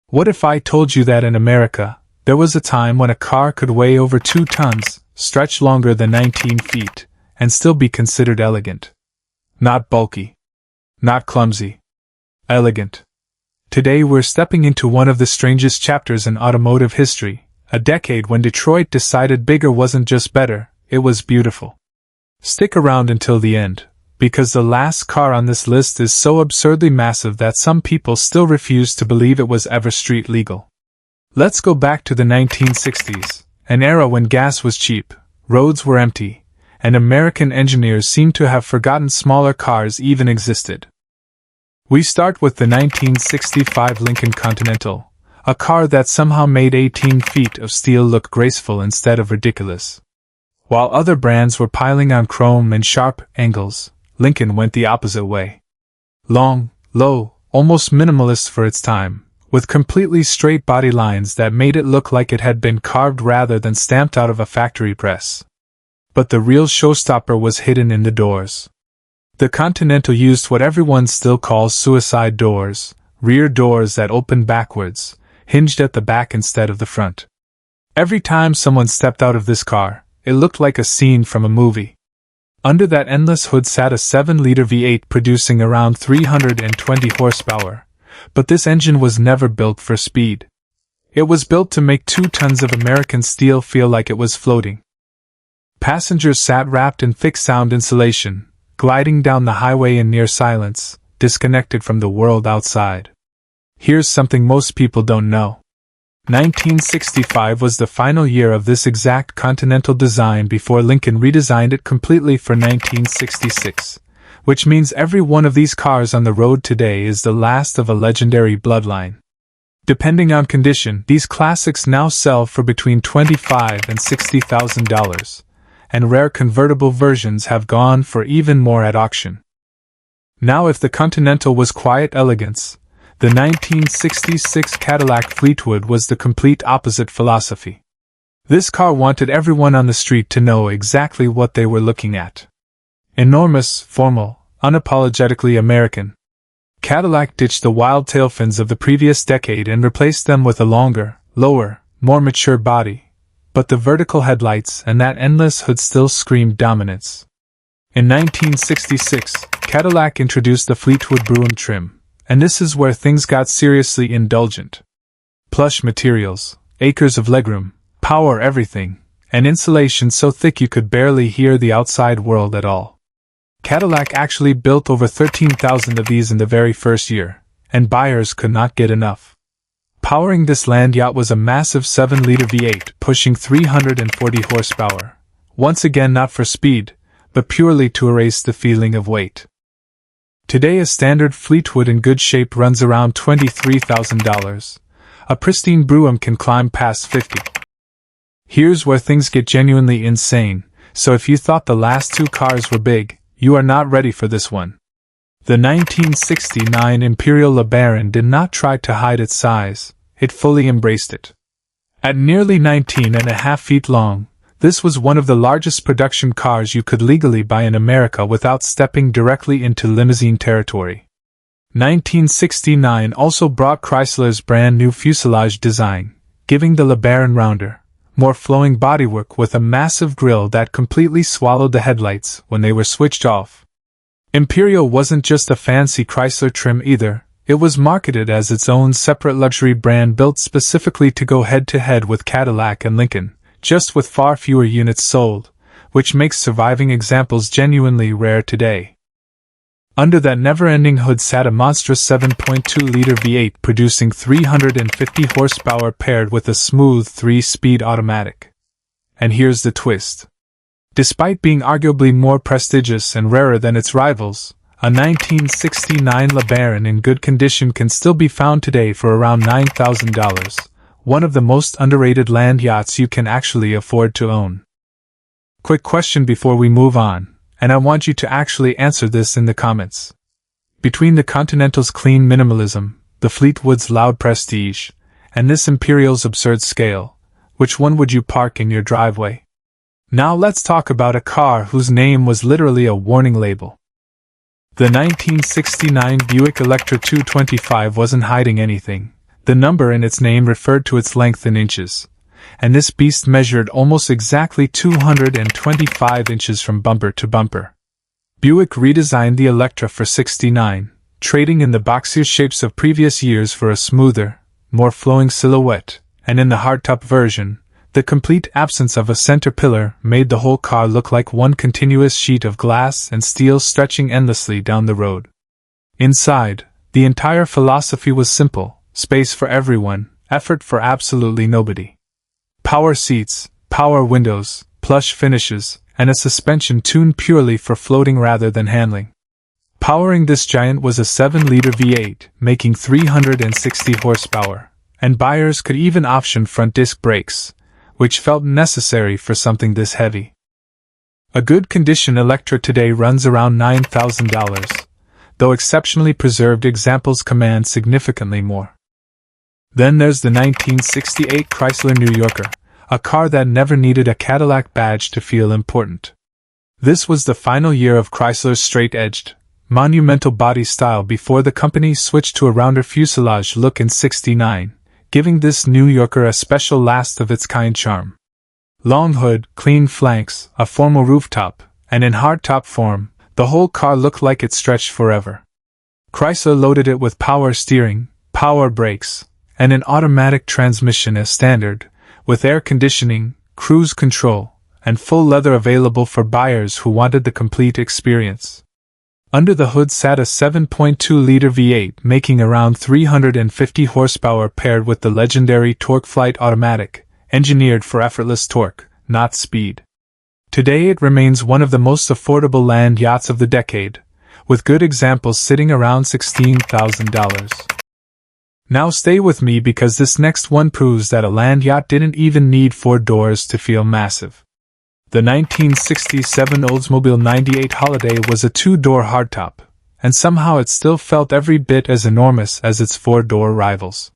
What if I told you that in America, there was a time when a car could weigh over 2 tons, stretch longer than 19 feet, and still be considered elegant? Not bulky. Not clumsy. Elegant. Today we're stepping into one of the strangest chapters in automotive history, a decade when Detroit decided bigger wasn't just better, it was beautiful. Stick around until the end, because the last car on this list is so absurdly massive that some people still refuse to believe it was ever street legal. Let's go back to the 1960s, an era when gas was cheap, roads were empty, and American engineers seemed to have forgotten smaller cars even existed. We start with the 1965 Lincoln Continental, a car that somehow made 18 feet of steel look graceful instead of ridiculous. While other brands were piling on chrome and sharp angles, Lincoln went the opposite way. Long, low, almost minimalist for its time, with completely straight body lines that made it look like it had been carved rather than stamped out of a factory press. But the real showstopper was hidden in the doors. The Continental used what everyone still calls suicide doors, rear doors that opened backwards, hinged at the back instead of the front. Every time someone stepped out of this car, it looked like a scene from a movie. Under that endless hood sat a 7-liter V8 producing around 320 horsepower, but this engine was never built for speed. It was built to make 2 tons of American steel feel like it was floating. Passengers sat wrapped in thick sound insulation, gliding down the highway in near silence, disconnected from the world outside. Here's something most people don't know. 1965 was the final year of this exact Continental design before Lincoln redesigned it completely for 1966, which means every one of these cars on the road today is the last of a legendary bloodline. Depending on condition, these classics now sell for between $25,000 and $60,000. And rare convertible versions have gone for even more at auction. Now if the Continental was quiet elegance, the 1966 Cadillac Fleetwood was the complete opposite philosophy. This car wanted everyone on the street to know exactly what they were looking at. Enormous, formal, unapologetically American. Cadillac ditched the wild tail fins of the previous decade and replaced them with a longer, lower, more mature body. But the vertical headlights and that endless hood still screamed dominance. In 1966, Cadillac introduced the Fleetwood Brougham trim, and this is where things got seriously indulgent. Plush materials, acres of legroom, power everything, and insulation so thick you could barely hear the outside world at all. Cadillac actually built over 13,000 of these in the very first year, and buyers could not get enough. Powering this land yacht was a massive 7-liter V8 pushing 340 horsepower, once again not for speed, but purely to erase the feeling of weight. Today a standard Fleetwood in good shape runs around $23,000. A pristine Brougham can climb past $50,000. Here's where things get genuinely insane, so if you thought the last 2 cars were big, you are not ready for this one. The 1969 Imperial LeBaron did not try to hide its size, it fully embraced it. At nearly 19.5 feet long, this was one of the largest production cars you could legally buy in America without stepping directly into limousine territory. 1969 also brought Chrysler's brand new fuselage design, giving the LeBaron rounder, more flowing bodywork with a massive grille that completely swallowed the headlights when they were switched off. Imperial wasn't just a fancy Chrysler trim either, it was marketed as its own separate luxury brand built specifically to go head-to-head with Cadillac and Lincoln, just with far fewer units sold, which makes surviving examples genuinely rare today. Under that never-ending hood sat a monstrous 7.2-liter V8 producing 350 horsepower paired with a smooth 3-speed automatic. And here's the twist. Despite being arguably more prestigious and rarer than its rivals, a 1969 LeBaron in good condition can still be found today for around $9,000, one of the most underrated land yachts you can actually afford to own. Quick question before we move on, and I want you to actually answer this in the comments. Between the Continental's clean minimalism, the Fleetwood's loud prestige, and this Imperial's absurd scale, which one would you park in your driveway? Now let's talk about a car whose name was literally a warning label. The 1969 Buick Electra 225 wasn't hiding anything. The number in its name referred to its length in inches, and this beast measured almost exactly 225 inches from bumper to bumper. Buick redesigned the Electra for $69, trading in the boxier shapes of previous years for a smoother, more flowing silhouette, and in the hardtop version, the complete absence of a center pillar made the whole car look like one continuous sheet of glass and steel stretching endlessly down the road. Inside, the entire philosophy was simple: space for everyone, effort for absolutely nobody. Power seats, power windows, plush finishes, and a suspension tuned purely for floating rather than handling. Powering this giant was a 7-liter V8, making 360 horsepower, and buyers could even option front disc brakes, which felt necessary for something this heavy. A good condition Electra today runs around $9,000, though exceptionally preserved examples command significantly more. Then there's the 1968 Chrysler New Yorker, a car that never needed a Cadillac badge to feel important. This was the final year of Chrysler's straight-edged, monumental body style before the company switched to a rounder fuselage look in '69, giving this New Yorker a special last-of-its-kind charm. Long hood, clean flanks, a formal rooftop, and in hardtop form, the whole car looked like it stretched forever. Chrysler loaded it with power steering, power brakes, and an automatic transmission as standard, with air conditioning, cruise control, and full leather available for buyers who wanted the complete experience. Under the hood sat a 7.2-liter V8 making around 350 horsepower paired with the legendary TorqueFlite automatic, engineered for effortless torque, not speed. Today it remains one of the most affordable land yachts of the decade, with good examples sitting around $16,000. Now stay with me because this next one proves that a land yacht didn't even need 4 doors to feel massive. The 1967 Oldsmobile 98 Holiday was a 2-door hardtop, and somehow it still felt every bit as enormous as its 4-door rivals.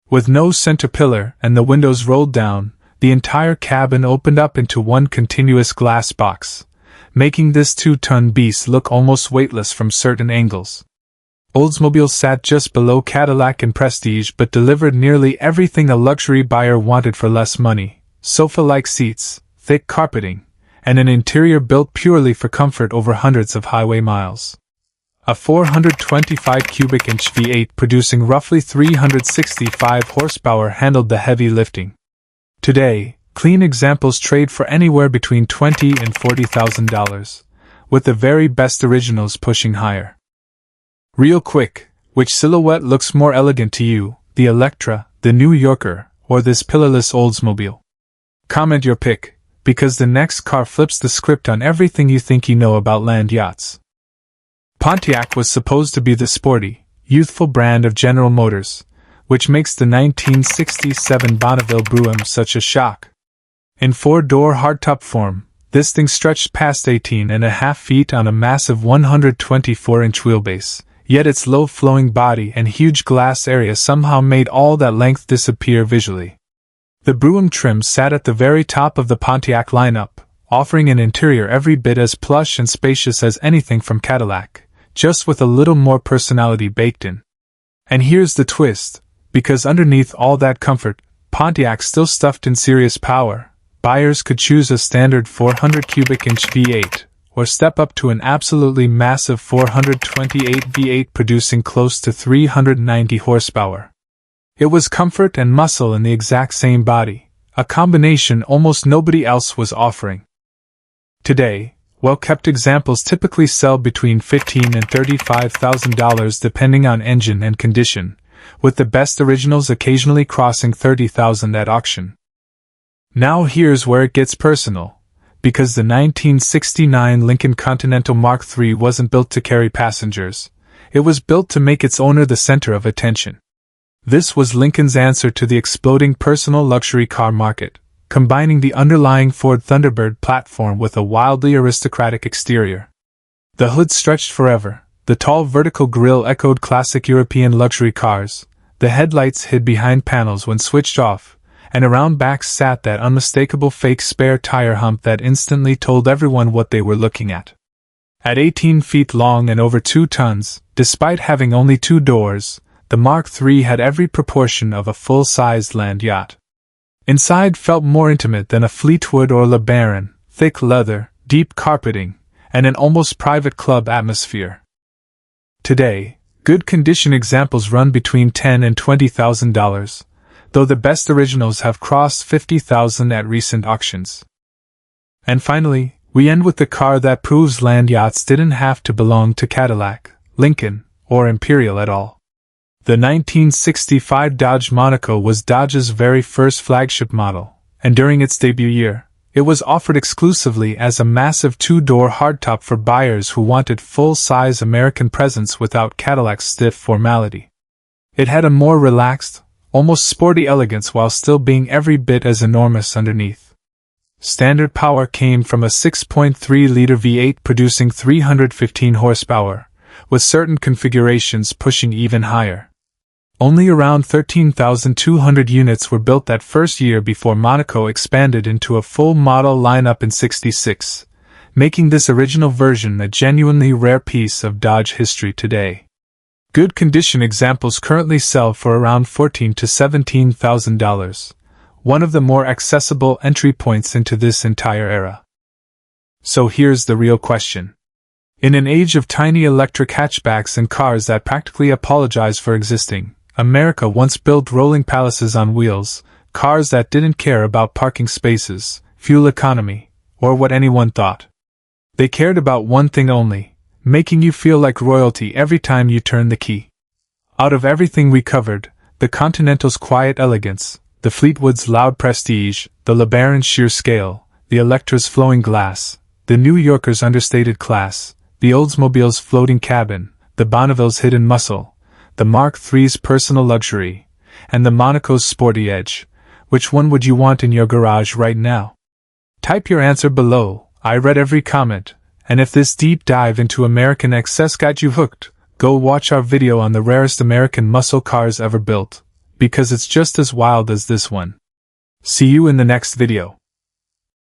With no center pillar and the windows rolled down, the entire cabin opened up into one continuous glass box, making this 2-ton beast look almost weightless from certain angles. Oldsmobile sat just below Cadillac in prestige but delivered nearly everything a luxury buyer wanted for less money: sofa-like seats, thick carpeting, and an interior built purely for comfort over hundreds of highway miles. A 425 cubic inch V8 producing roughly 365 horsepower handled the heavy lifting. Today, clean examples trade for anywhere between $20,000 and $40,000, with the very best originals pushing higher. Real quick, which silhouette looks more elegant to you, the Electra, the New Yorker, or this pillarless Oldsmobile? Comment your pick, because the next car flips the script on everything you think you know about land yachts. Pontiac was supposed to be the sporty, youthful brand of General Motors, which makes the 1967 Bonneville Brougham such a shock. In 4-door hardtop form, this thing stretched past 18.5 feet on a massive 124-inch wheelbase, yet its low-flowing body and huge glass area somehow made all that length disappear visually. The Brougham trim sat at the very top of the Pontiac lineup, offering an interior every bit as plush and spacious as anything from Cadillac, just with a little more personality baked in. And here's the twist, because underneath all that comfort, Pontiac still stuffed in serious power. Buyers could choose a standard 400 cubic inch V8, or step up to an absolutely massive 428 V8 producing close to 390 horsepower. It was comfort and muscle in the exact same body, a combination almost nobody else was offering. Today, well-kept examples typically sell between $15,000 and $35,000 depending on engine and condition, with the best originals occasionally crossing $30,000 at auction. Now here's where it gets personal, because the 1969 Lincoln Continental Mark III wasn't built to carry passengers, it was built to make its owner the center of attention. This was Lincoln's answer to the exploding personal luxury car market, combining the underlying Ford Thunderbird platform with a wildly aristocratic exterior. The hood stretched forever, the tall vertical grille echoed classic European luxury cars, the headlights hid behind panels when switched off, and around back sat that unmistakable fake spare tire hump that instantly told everyone what they were looking at. At 18 feet long and over 2 tons, despite having only 2 doors, the Mark III had every proportion of a full-sized land yacht. Inside felt more intimate than a Fleetwood or LeBaron, thick leather, deep carpeting, and an almost private club atmosphere. Today, good condition examples run between $10,000 and $20,000, though the best originals have crossed $50,000 at recent auctions. And finally, we end with the car that proves land yachts didn't have to belong to Cadillac, Lincoln, or Imperial at all. The 1965 Dodge Monaco was Dodge's very first flagship model, and during its debut year, it was offered exclusively as a massive two-door hardtop for buyers who wanted full-size American presence without Cadillac's stiff formality. It had a more relaxed, almost sporty elegance while still being every bit as enormous underneath. Standard power came from a 6.3-liter V8 producing 315 horsepower, with certain configurations pushing even higher. Only around 13,200 units were built that first year before Monaco expanded into a full model lineup in '66, making this original version a genuinely rare piece of Dodge history today. Good condition examples currently sell for around $14,000 to $17,000, one of the more accessible entry points into this entire era. So here's the real question. In an age of tiny electric hatchbacks and cars that practically apologize for existing, America once built rolling palaces on wheels, cars that didn't care about parking spaces, fuel economy, or what anyone thought. They cared about one thing only, making you feel like royalty every time you turn the key. Out of everything we covered, the Continental's quiet elegance, the Fleetwood's loud prestige, the LeBaron's sheer scale, the Electra's flowing glass, the New Yorker's understated class, the Oldsmobile's floating cabin, the Bonneville's hidden muscle, the Mark III's personal luxury, and the Monaco's sporty edge. Which one would you want in your garage right now? Type your answer below. I read every comment, and if this deep dive into American excess got you hooked, go watch our video on the rarest American muscle cars ever built, because it's just as wild as this one. See you in the next video.